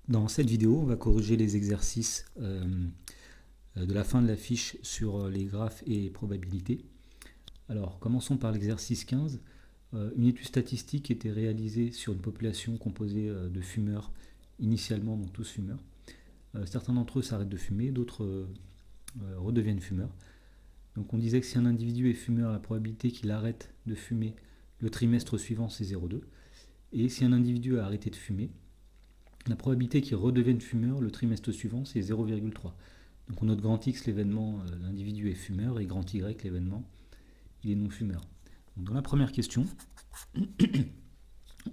Dans cette vidéo, on va corriger les exercices de la fin de la fiche sur les graphes et probabilités. Alors, commençons par l'exercice 15. Une étude statistique était réalisée sur une population composée de fumeurs, initialement, donc tous fumeurs. Certains d'entre eux s'arrêtent de fumer, d'autres redeviennent fumeurs. Donc on disait que si un individu est fumeur, la probabilité qu'il arrête de fumer le trimestre suivant, c'est 0,2. Et si un individu a arrêté de fumer, la probabilité qu'il redevienne fumeur le trimestre suivant, c'est 0,3. Donc on note grand X, l'événement, l'individu est fumeur, et grand Y, l'événement, il est non fumeur. Donc dans la première question,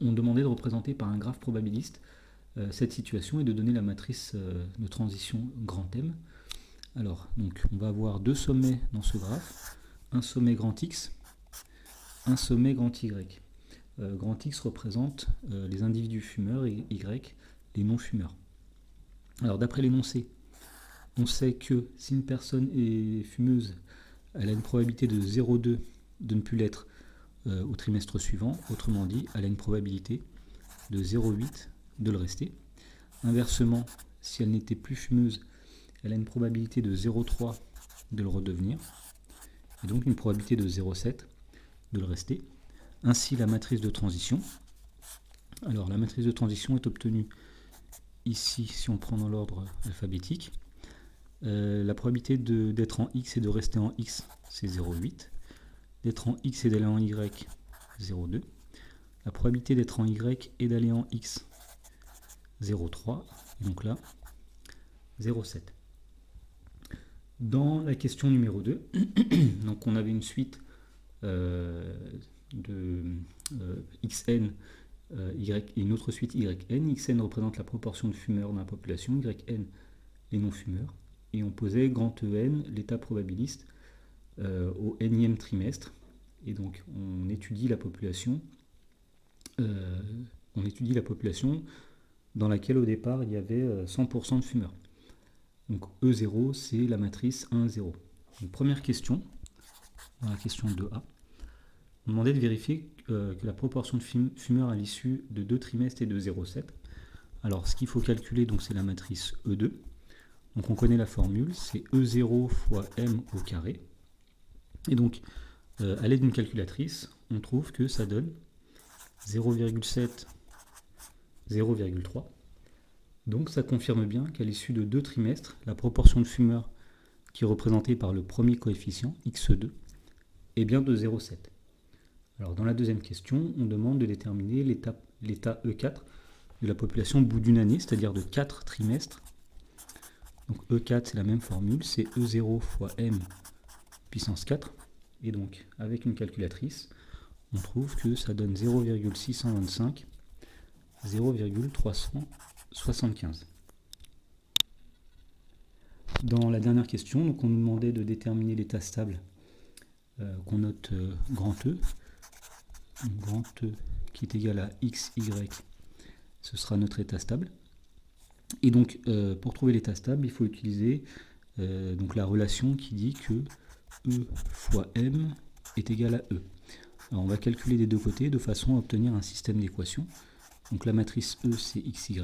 on demandait de représenter par un graphe probabiliste cette situation et de donner la matrice de transition grand M. Alors, donc, on va avoir deux sommets dans ce graphe, un sommet grand X, un sommet grand Y. Grand X représente les individus fumeurs et Y, les non-fumeurs. Alors, d'après l'énoncé, on sait que si une personne est fumeuse, elle a une probabilité de 0,2 de ne plus l'être au trimestre suivant. Autrement dit, elle a une probabilité de 0,8 de le rester. Inversement, si elle n'était plus fumeuse, elle a une probabilité de 0,3 de le redevenir, et donc une probabilité de 0,7 de le rester. Ainsi, la matrice de transition. Alors, la matrice de transition est obtenue ici, si on prend dans l'ordre alphabétique. La probabilité d'être en X et de rester en X, c'est 0,8. D'être en X et d'aller en Y, 0,2. La probabilité d'être en Y et d'aller en X, 0,3. Et donc là, 0,7. Dans la question numéro 2, donc on avait une suite de xn, y et une autre suite yn. Xn représente la proportion de fumeurs dans la population, yn les non-fumeurs, et on posait grand En, l'état probabiliste, au nème trimestre, et donc on étudie la population dans laquelle au départ il y avait 100% de fumeurs. Donc E0, c'est la matrice 1, 0. Donc, première question, dans la question 2A, on demandait de vérifier que la proportion de fumeurs à l'issue de 2 trimestres est de 0,7. Alors ce qu'il faut calculer, donc c'est la matrice E2. Donc on connaît la formule, c'est E0 fois M au carré. Et donc, à l'aide d'une calculatrice, on trouve que ça donne 0,7, 0,3. Donc ça confirme bien qu'à l'issue de 2 trimestres, la proportion de fumeurs qui est représentée par le premier coefficient, x2, est bien de 0,7. Alors dans la deuxième question, on demande de déterminer l'état E4 de la population au bout d'une année, c'est-à-dire de 4 trimestres. Donc E4, c'est la même formule, c'est E0 fois M puissance 4. Et donc avec une calculatrice, on trouve que ça donne 0,625, 0,375. Dans la dernière question, donc on nous demandait de déterminer l'état stable qu'on note grand E. Grand E qui est égal à XY, ce sera notre état stable. Et donc pour trouver l'état stable, il faut utiliser donc la relation qui dit que E fois M est égal à E. Alors on va calculer des deux côtés de façon à obtenir un système d'équations. Donc la matrice E, c'est XY.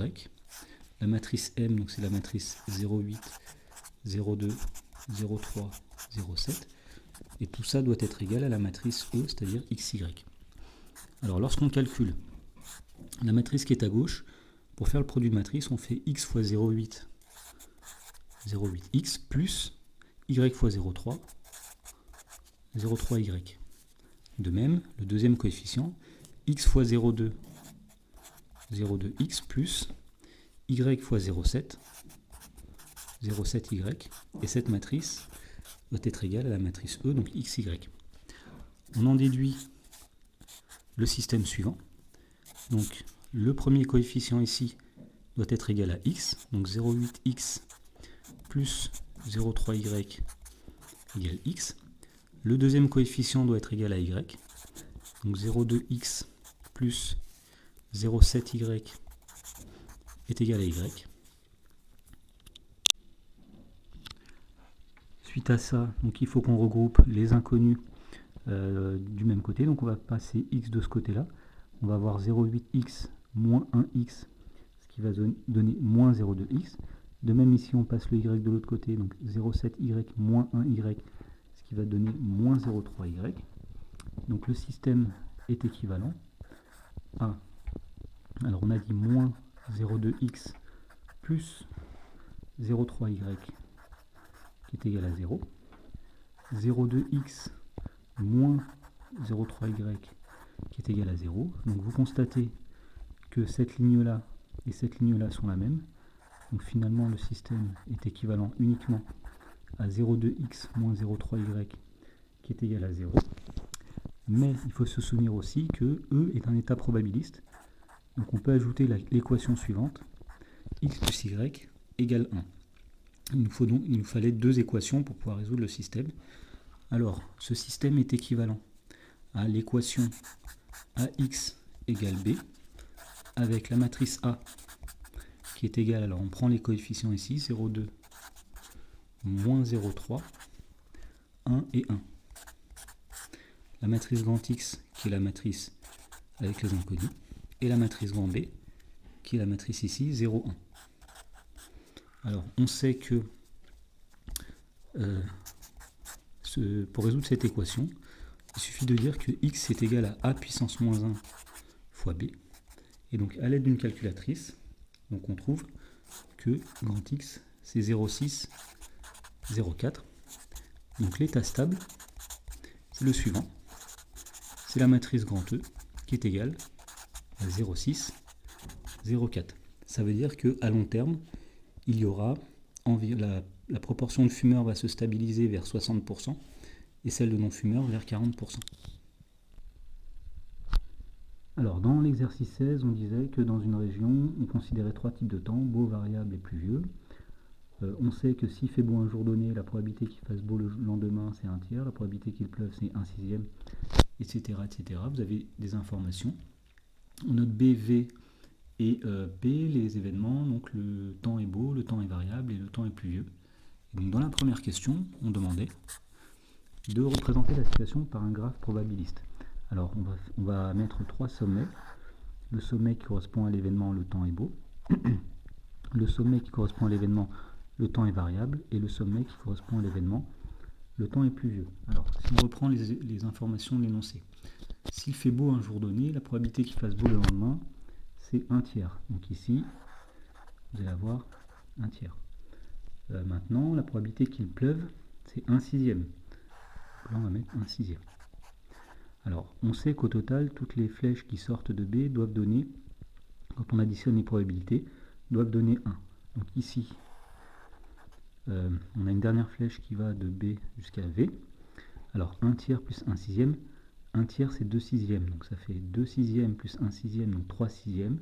La matrice M, donc c'est la matrice 0,8, 0,2, 0,3, 0,7. Et tout ça doit être égal à la matrice E, c'est-à-dire XY. Alors lorsqu'on calcule la matrice qui est à gauche, pour faire le produit de matrice, on fait X fois 0,8, 0,8X plus Y fois 0,3, 0,3Y. De même, le deuxième coefficient, X fois 0,2, 0,2X plus Y fois 0,7, 0,7Y. Et cette matrice doit être égale à la matrice E, donc XY. On en déduit le système suivant. Donc le premier coefficient ici doit être égal à X, donc 0,8X plus 0,3Y égale X. Le deuxième coefficient doit être égal à Y, donc 0,2X plus 0,7Y est égal à Y. Suite à ça, donc il faut qu'on regroupe les inconnus du même côté, donc on va passer X de ce côté-là. On va avoir 0,8X moins 1X, ce qui va donner moins 0,2x. De même ici, on passe le y de l'autre côté, donc 0,7y moins 1y, ce qui va donner moins 0,3y. Donc le système est équivalent à, alors on a dit moins 0,2x plus 0,3y qui est égal à 0, 0,2x moins 0,3y qui est égal à 0. Donc vous constatez que cette ligne-là et cette ligne-là sont la même. Donc finalement le système est équivalent uniquement à 0,2x moins 0,3y qui est égal à 0. Mais il faut se souvenir aussi que E est un état probabiliste. Donc on peut ajouter l'équation suivante, x plus y égale 1. Il nous fallait deux équations pour pouvoir résoudre le système. Alors, ce système est équivalent à l'équation ax égale b, avec la matrice A qui est égale, alors on prend les coefficients ici, 0,2, moins 0,3, 1 et 1. La matrice grand X qui est la matrice avec les inconnus, et la matrice grand B qui est la matrice ici, 0, 1. Alors, on sait que pour résoudre cette équation, il suffit de dire que x est égal à a puissance moins 1 fois b. Et donc, à l'aide d'une calculatrice, donc on trouve que grand X, c'est 0,6, 0,4. Donc, l'état stable, c'est le suivant. C'est la matrice grand E qui est égale à 0,6, 0,4. Ça veut dire qu'à long terme, il y aura la proportion de fumeurs va se stabiliser vers 60% et celle de non-fumeurs vers 40%. Alors dans l'exercice 16, on disait que dans une région, on considérait trois types de temps, beau, variable et pluvieux. On sait que s'il fait beau un jour donné, la probabilité qu'il fasse beau le lendemain, c'est 1/3, la probabilité qu'il pleuve, c'est 1/6, etc., etc. Vous avez des informations. On note B, V et P, les événements, donc le temps est beau, le temps est variable et le temps est pluvieux. Et donc dans la première question, on demandait de représenter la situation par un graphe probabiliste. Alors on va mettre trois sommets. Le sommet qui correspond à l'événement le temps est beau, le sommet qui correspond à l'événement le temps est variable, et le sommet qui correspond à l'événement le temps est pluvieux. Alors si on reprend les informations de l'énoncé, s'il fait beau un jour donné, la probabilité qu'il fasse beau le lendemain, c'est 1/3. Donc ici, vous allez avoir 1/3. Maintenant, la probabilité qu'il pleuve, c'est 1/6. Là, on va mettre 1/6. Alors, on sait qu'au total, toutes les flèches qui sortent de B doivent donner, quand on additionne les probabilités, doivent donner 1. Donc ici, on a une dernière flèche qui va de B jusqu'à V. Alors, 1/3 plus 1/6, 1/3 c'est 2/6, donc ça fait 2/6 plus 1/6, donc 3/6.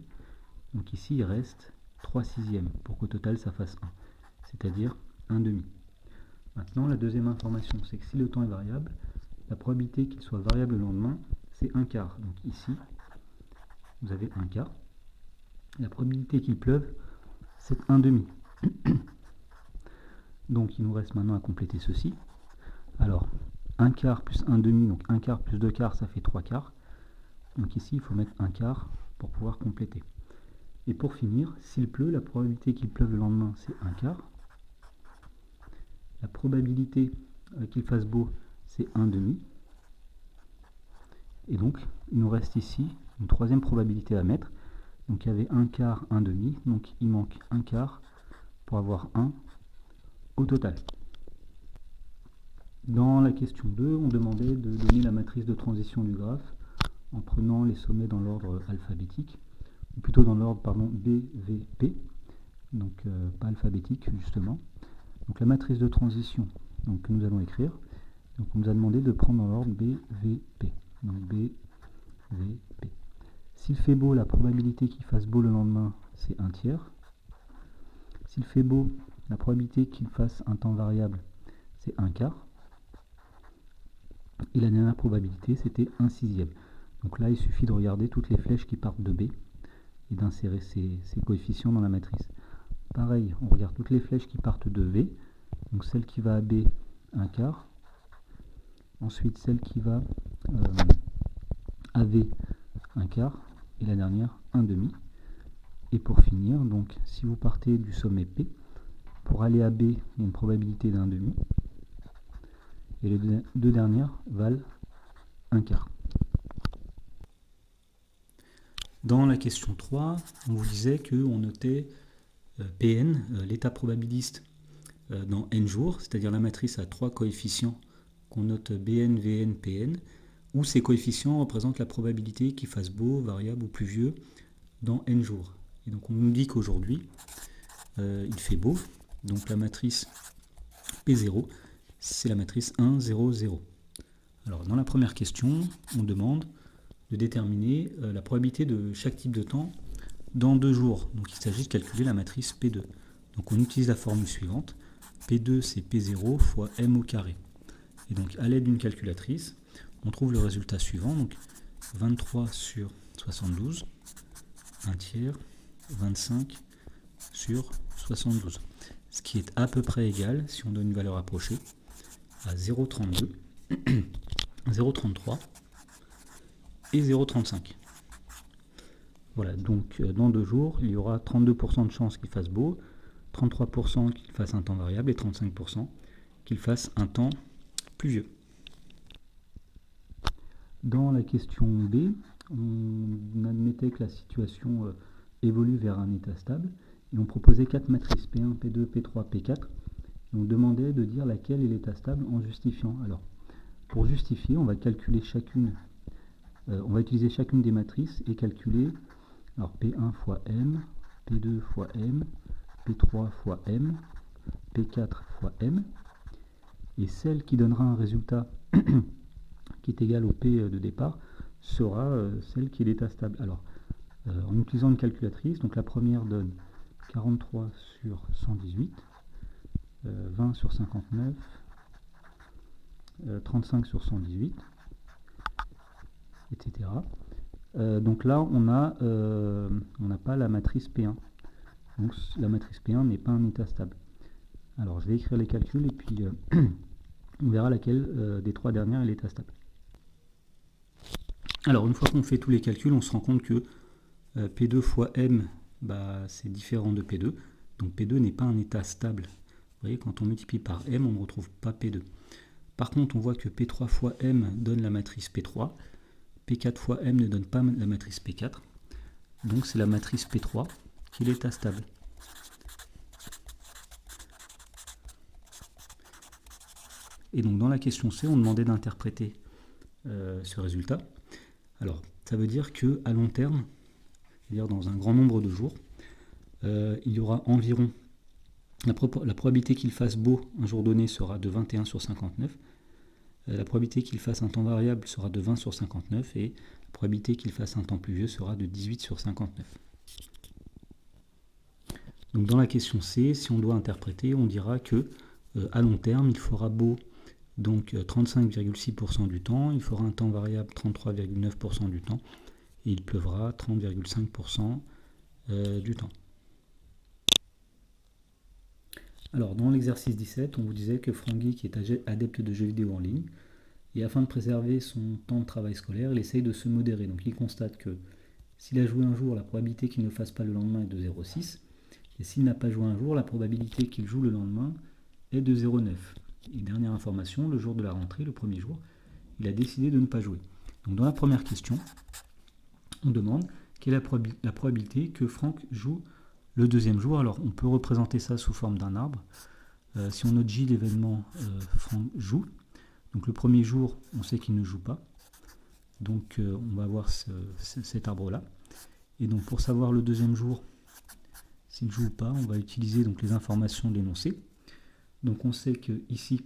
Donc ici, il reste 3/6 pour qu'au total, ça fasse 1, c'est-à-dire 1/2. Maintenant, la deuxième information, c'est que si le temps est variable, la probabilité qu'il soit variable le lendemain, c'est 1/4. Donc ici, vous avez 1/4. La probabilité qu'il pleuve, c'est 1/2. Donc il nous reste maintenant à compléter ceci. Alors, 1/4 plus 1/2, donc 1/4 plus 2/4, ça fait 3/4. Donc ici, il faut mettre 1/4 pour pouvoir compléter. Et pour finir, s'il pleut, la probabilité qu'il pleuve le lendemain, c'est 1/4. La probabilité qu'il fasse beau, c'est 1/2. Et donc, il nous reste ici une troisième probabilité à mettre. Donc il y avait 1/4, 1/2, donc il manque 1/4 pour avoir 1 au total. Dans la question 2, on demandait de donner la matrice de transition du graphe en prenant les sommets dans l'ordre alphabétique, ou plutôt dans l'ordre B, V, P, donc pas alphabétique justement. Donc la matrice de transition donc, que nous allons écrire, donc on nous a demandé de prendre dans l'ordre B, V, P. Donc B, V, P. S'il fait beau, la probabilité qu'il fasse beau le lendemain, c'est 1/3. S'il fait beau, la probabilité qu'il fasse un temps variable, c'est 1/4. Et la dernière probabilité, c'était 1/6. Donc là, il suffit de regarder toutes les flèches qui partent de B et d'insérer ces coefficients dans la matrice. Pareil, on regarde toutes les flèches qui partent de V. Donc celle qui va à B, 1/4. Ensuite, celle qui va à V, 1/4. Et la dernière, 1/2. Et pour finir, donc si vous partez du sommet P, pour aller à B, il y a une probabilité d'un demi. Et les deux dernières valent un quart. Dans la question 3, on vous disait qu'on notait Pn, l'état probabiliste, dans n jours, c'est-à-dire la matrice à 3 coefficients qu'on note Bn, Vn, Pn, où ces coefficients représentent la probabilité qu'il fasse beau, variable ou pluvieux dans n jours. Et donc on nous dit qu'aujourd'hui, il fait beau, donc la matrice P0, c'est la matrice 1, 0, 0. Alors dans la première question, on demande de déterminer la probabilité de chaque type de temps dans 2 jours. Donc il s'agit de calculer la matrice P2. Donc on utilise la formule suivante. P2 c'est P0 fois M au carré. Et donc à l'aide d'une calculatrice, on trouve le résultat suivant. Donc 23 sur 72, 1 tiers, 25 sur 72. Ce qui est à peu près égal, si on donne une valeur approchée, à 0,32, 0,33 et 0,35. Voilà, donc dans 2 jours, il y aura 32% de chances qu'il fasse beau, 33% qu'il fasse un temps variable et 35% qu'il fasse un temps pluvieux. Dans la question B, on admettait que la situation évolue vers un état stable et on proposait 4 matrices P1, P2, P3, P4 et on demandait de dire laquelle est l'état stable en justifiant. Alors, pour justifier, on va calculer chacune, on va utiliser chacune des matrices et calculer alors P1 fois M, P2 fois M, P3 fois M, P4 fois M, et celle qui donnera un résultat qui est égal au P de départ sera celle qui est l'état stable. Alors, en utilisant une calculatrice, donc la première donne 43 sur 118, 20 sur 59, 35 sur 118, etc. Donc là, on n'a pas la matrice P1. Donc la matrice P1 n'est pas un état stable. Alors je vais écrire les calculs et puis on verra laquelle des 3 dernières est l'état stable. Alors une fois qu'on fait tous les calculs, on se rend compte que P2 fois M, c'est différent de P2. Donc P2 n'est pas un état stable. Vous voyez, quand on multiplie par M, on ne retrouve pas P2. Par contre, on voit que P3 fois M donne la matrice P3. P4 fois M ne donne pas la matrice P4. Donc c'est la matrice P3 qui est l'état stable. Et donc dans la question C, on demandait d'interpréter ce résultat. Alors, ça veut dire qu'à long terme, c'est-à-dire dans un grand nombre de jours, il y aura environ, la probabilité qu'il fasse beau un jour donné sera de 21 sur 59, la probabilité qu'il fasse un temps variable sera de 20 sur 59, et la probabilité qu'il fasse un temps pluvieux sera de 18 sur 59. Donc dans la question C, si on doit interpréter, on dira que à long terme, il fera beau donc 35,6% du temps, il fera un temps variable 33,9% du temps, et il pleuvra 30,5% du temps. Alors dans l'exercice 17, on vous disait que Franck Geek est adepte de jeux vidéo en ligne, et afin de préserver son temps de travail scolaire, il essaye de se modérer. Donc il constate que s'il a joué un jour, la probabilité qu'il ne fasse pas le lendemain est de 0,6, et s'il n'a pas joué un jour, la probabilité qu'il joue le lendemain est de 0,9. Et dernière information, le jour de la rentrée, le premier jour, il a décidé de ne pas jouer. Donc dans la première question, on demande quelle est la probabilité que Franck joue le deuxième jour. Alors on peut représenter ça sous forme d'un arbre. Si on note J, l'événement Franck joue. Donc le premier jour, on sait qu'il ne joue pas. Donc on va avoir cet arbre-là. Et donc pour savoir le deuxième jour, s'il ne joue pas, on va utiliser donc les informations de l'énoncé. Donc on sait que ici,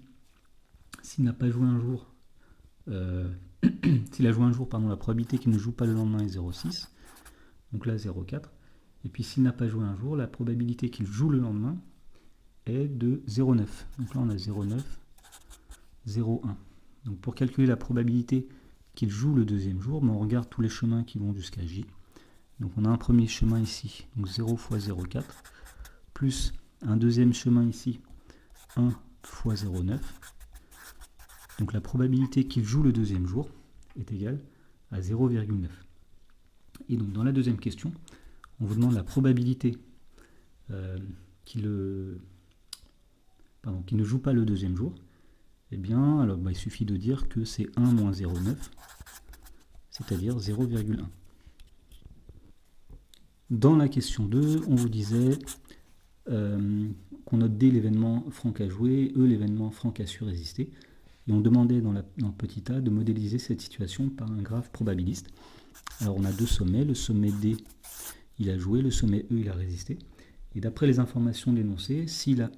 s'il n'a pas joué un jour, s'il a joué un jour, la probabilité qu'il ne joue pas le lendemain est 0,6. Donc là 0,4. Et puis s'il n'a pas joué un jour, la probabilité qu'il joue le lendemain est de 0,9. Donc là on a 0,9, 0,1. Donc pour calculer la probabilité qu'il joue le deuxième jour, on regarde tous les chemins qui vont jusqu'à J. Donc on a un premier chemin ici, donc 0 fois 0,4, plus un deuxième chemin ici, 1 fois 0,9. Donc la probabilité qu'il joue le deuxième jour est égale à 0,9. Et donc dans la deuxième question, on vous demande la probabilité qui ne joue pas le deuxième jour, eh bien, alors, il suffit de dire que c'est 1 moins 0,9, c'est-à-dire 0,1. Dans la question 2, on vous disait qu'on note D l'événement Franck a joué, E l'événement Franck a su résister. Et on demandait dans le petit a de modéliser cette situation par un graphe probabiliste. Alors on a deux sommets, le sommet D il a joué, le sommet E il a résisté. Et d'après les informations de l'énoncé, s'il a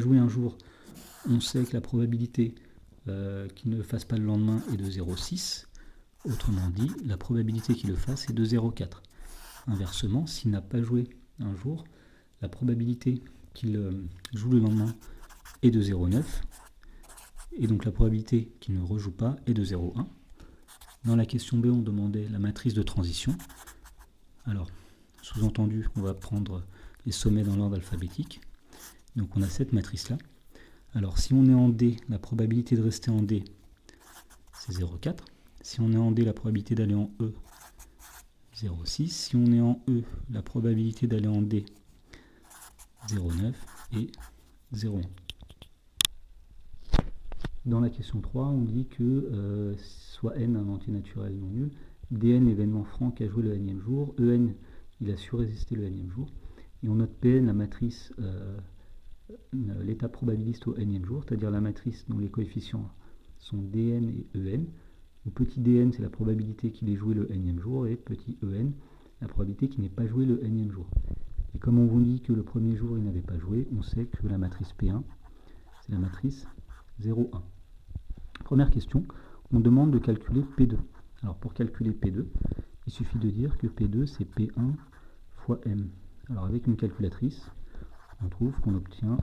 joué un jour, on sait que la probabilité qu'il ne le fasse pas le lendemain est de 0,6. Autrement dit, la probabilité qu'il le fasse est de 0,4. Inversement, s'il n'a pas joué un jour, la probabilité qu'il joue le lendemain est de 0,9. Et donc la probabilité qu'il ne rejoue pas est de 0,1. Dans la question B, on demandait la matrice de transition. Alors, sous-entendu, on va prendre les sommets dans l'ordre alphabétique. Donc on a cette matrice-là. Alors si on est en D, la probabilité de rester en D, c'est 0,4. Si on est en D, la probabilité d'aller en E, 0,6. Si on est en E, la probabilité d'aller en D, 0,9 et 0,1. Dans la question 3, on dit que soit n un entier naturel non nul, dn l'événement Franck a joué le nème jour, en il a su résister le nème jour, et on note pn la matrice, l'état probabiliste au nème jour, c'est-à-dire la matrice dont les coefficients sont dn et en, où petit dn c'est la probabilité qu'il ait joué le nème jour, et petit en la probabilité qu'il n'ait pas joué le nème jour. Et comme on vous dit que le premier jour il n'avait pas joué, on sait que la matrice P1 c'est la matrice 0,1. Première question, on demande de calculer P2. Alors pour calculer P2, il suffit de dire que P2 c'est P1 fois M. Alors avec une calculatrice, on trouve qu'on obtient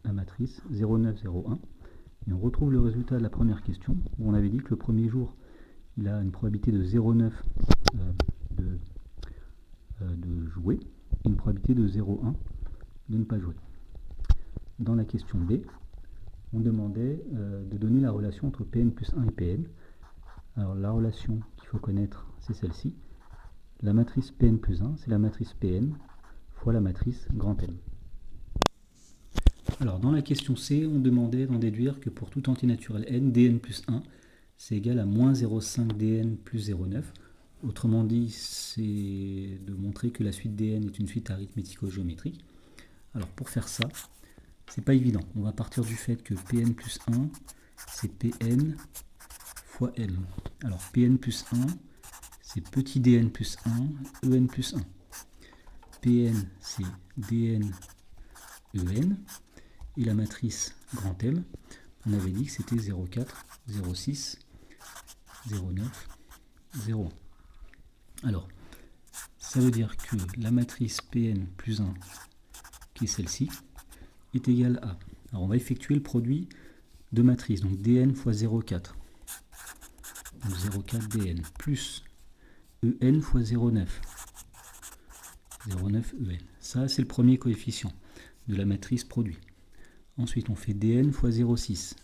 la matrice 0,9,0,1 et on retrouve le résultat de la première question où on avait dit que le premier jour il a une probabilité de 0,9 de jouer et une probabilité de 0,1 de ne pas jouer. Dans la question B, on demandait de donner la relation entre Pn plus 1 et Pn. Alors la relation qu'il faut connaître, c'est celle-ci. La matrice Pn plus 1, c'est la matrice Pn fois la matrice grand M. Alors dans la question C, on demandait d'en déduire que pour tout entier naturel n, dn plus 1, c'est égal à moins 0,5 dn plus 0,9. Autrement dit, c'est de montrer que la suite dn est une suite arithmético-géométrique. Alors pour faire ça, c'est pas évident. On va partir du fait que Pn plus 1, c'est Pn fois M. Alors Pn plus 1, c'est petit dn plus 1, en plus 1. Pn, c'est dn, en. Et la matrice grand M, on avait dit que c'était 0,4, 0,6, 0,9, 0,1. Alors, ça veut dire que la matrice Pn plus 1, qui est celle-ci, est égale à... Alors on va effectuer le produit de matrices, donc dn fois 0,4. Donc 0,4 dn plus en fois 0,9. 0,9 en. Ça, c'est le premier coefficient de la matrice produit. Ensuite, on fait dn fois 0,6.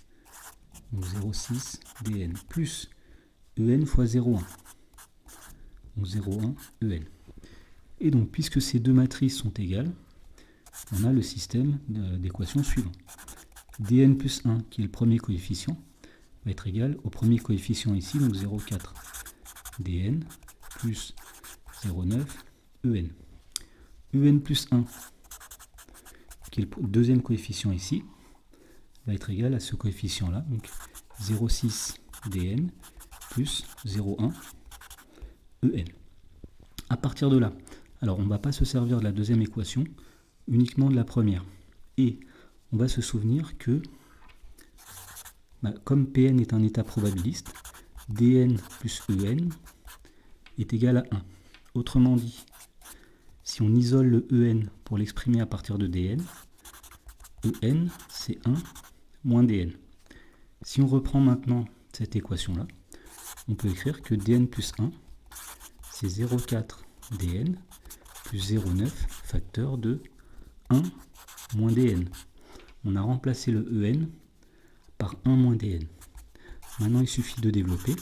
Donc 0,6 dn plus en fois 0,1. Donc 0,1 en. Et donc, puisque ces deux matrices sont égales, on a le système d'équation suivant. dn plus 1, qui est le premier coefficient, va être égal au premier coefficient ici, donc 0,4 dn plus 0,9 en. En plus 1, qui est le deuxième coefficient ici, va être égal à ce coefficient-là, donc 0,6 dn plus 0,1 en. À partir de là, alors on ne va pas se servir de la deuxième équation, uniquement de la première. Et on va se souvenir que, comme Pn est un état probabiliste, dn plus en est égal à 1. Autrement dit, si on isole le en pour l'exprimer à partir de dn, en c'est 1 moins dn. Si on reprend maintenant cette équation-là, on peut écrire que dn plus 1, c'est 0,4 dn plus 0,9 facteur de 1 moins dn. On a remplacé le en par 1 moins dn. Maintenant, il suffit de développer.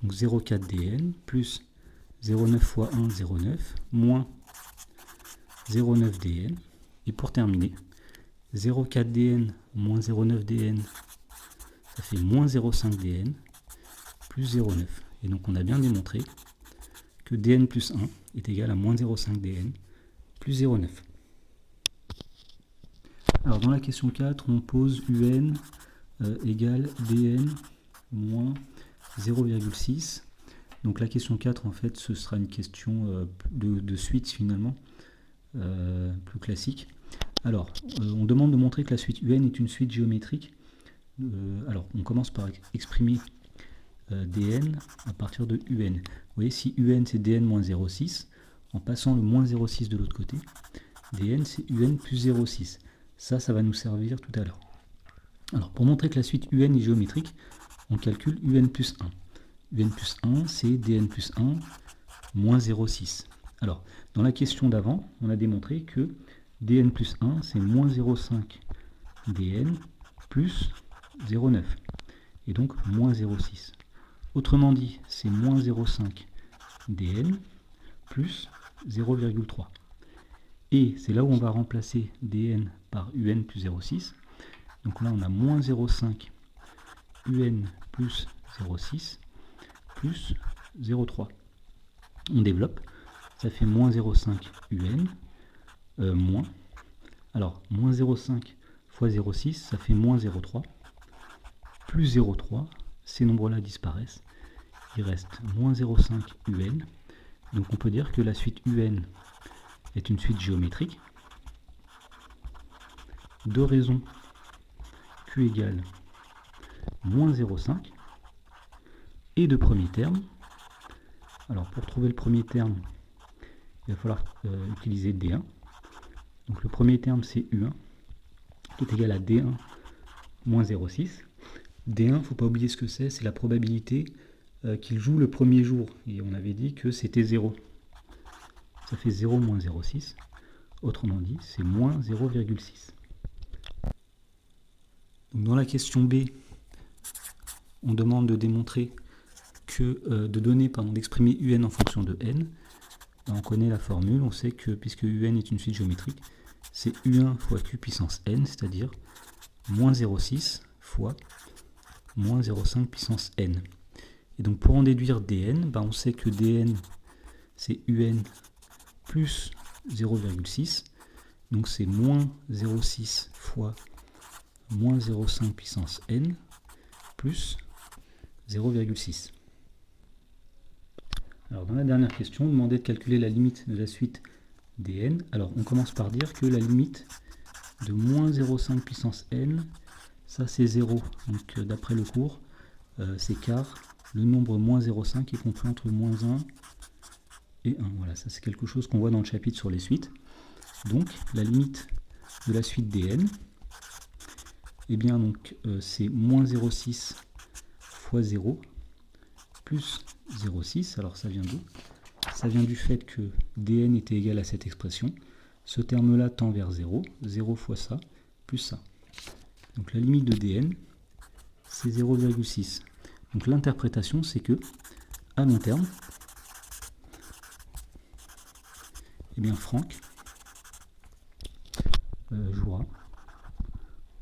Donc 0,4 dn plus 0,9 fois 1, 0,9, moins 0,9 dn. Et pour terminer, 0,4 dn moins 0,9 dn, ça fait moins 0,5 dn, plus 0,9. Et donc on a bien démontré que dn plus 1 est égal à moins 0,5 dn, plus 0,9. Alors dans la question 4, on pose un égale dn moins 0,6. Donc la question 4, en fait, ce sera une question de suite finalement, plus classique. Alors, on demande de montrer que la suite un est une suite géométrique. Alors, on commence par exprimer dn à partir de un. Vous voyez, si un c'est dn moins 0,6, en passant le moins 0,6 de l'autre côté, dn c'est un plus 0,6. Ça va nous servir tout à l'heure. Alors, pour montrer que la suite un est géométrique, on calcule un plus 1. un plus 1, c'est dn plus 1 moins 0,6. Alors, dans la question d'avant, on a démontré que dn plus 1, c'est moins 0,5 dn plus 0,9. Et donc, moins 0,6. Autrement dit, c'est moins 0,5 dn plus 0,3. Et c'est là où on va remplacer dn par un plus 0,6. Donc là, on a moins 0,5 un plus 0,6 plus 0,3. On développe, ça fait moins 0,5 un, moins. Alors, moins 0,5 fois 0,6, ça fait moins 0,3, plus 0,3, ces nombres-là disparaissent. Il reste moins 0,5 un. Donc on peut dire que la suite un est une suite géométrique. De raison q égale moins 0,5. Et de premier terme. Alors pour trouver le premier terme, il va falloir utiliser D1. Donc le premier terme c'est U1, qui est égal à D1 moins 0,6. D1, il ne faut pas oublier ce que c'est la probabilité qu'il joue le premier jour. Et on avait dit que c'était 0. Ça fait 0 moins 0,6. Autrement dit, c'est moins 0,6. Dans la question B, on demande de démontrer que d'exprimer un en fonction de n. On connaît la formule, on sait que puisque un est une suite géométrique, c'est u1 fois q puissance n, c'est-à-dire moins 0,6 fois moins 0,5 puissance n. Et donc pour en déduire dn, on sait que dn c'est un plus 0,6, donc c'est moins 0,6 fois moins 0,5 puissance n plus 0,6. Alors dans la dernière question, on demandait de calculer la limite de la suite dn. Alors on commence par dire que la limite de moins 0,5 puissance n, ça c'est 0. Donc d'après le cours, c'est car le nombre moins 0,5 est compris entre moins 1 et 1. Voilà, ça c'est quelque chose qu'on voit dans le chapitre sur les suites. Donc la limite de la suite dn, eh bien donc c'est moins 0,6 fois 0 plus 0,6. Alors ça vient d'où? Ça vient du fait que dn était égal à cette expression. Ce terme-là tend vers 0. 0 fois ça, plus ça. Donc la limite de dn, c'est 0,6. Donc l'interprétation, c'est que, à long terme, eh bien Franck jouera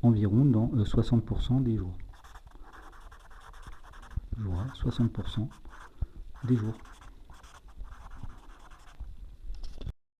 environ dans 60% des jours. Jouera 60% des jours.